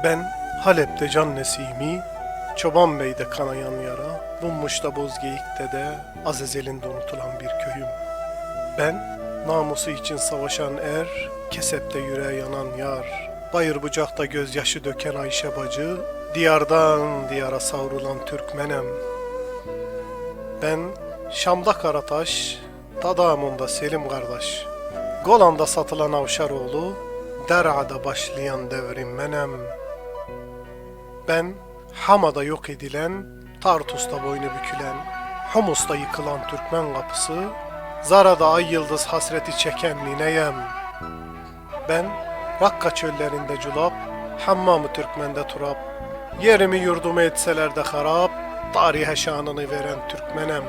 Ben Halep'te Can Nesimi, Çoban Bey'de kanayan yara, Bunmuş'ta Bozgeyik'te de Azezel'inde unutulan bir köyüm. Ben namusu için savaşan er, Kesep'te yüreğe yanan yar, Bayır bucakta gözyaşı döken Ayşe bacı, diyardan diyara savrulan Türkmenem. Ben Şam'da Karataş, Tadamında Selim kardeş, Golan'da satılan Avşaroğlu, Dera'da başlayan devrim menem. Ben Hama'da yok edilen, Tartus'ta boynu bükülen, Humus'ta yıkılan Türkmen kapısı, Zara'da ay yıldız hasreti çeken nineyem. Ben Rakka çöllerinde culap, Hammam-ı Türkmen'de turap, yerimi yurdumu etseler de harap, tarihe şanını veren Türkmenem.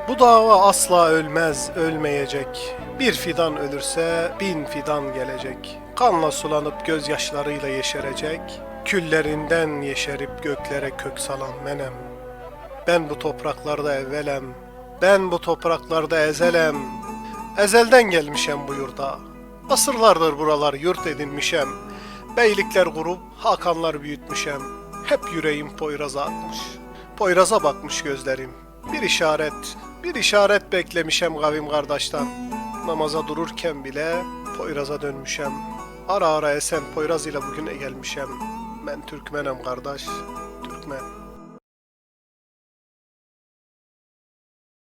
Bu dava asla ölmez, ölmeyecek. Bir fidan ölürse 1000 fidan gelecek. Kanla sulanıp gözyaşlarıyla yeşerecek. Küllerinden yeşerip göklere kök salan menem. Ben bu topraklarda evvelem. Ben bu topraklarda ezelem. Ezelden gelmişem bu yurda. Asırlardır buralar yurt edinmişem. Beylikler kurup hakanlar büyütmüşem. Hep yüreğim Poyraz'a akmış. Poyraz'a bakmış gözlerim. Bir işaret beklemişem kavim kardeşten. Namaza dururken bile Poyraz'a dönmüşem. Ara ara esen Poyraz ile bugüne gelmişem. Ben Türkmenem kardeş, Türkmen.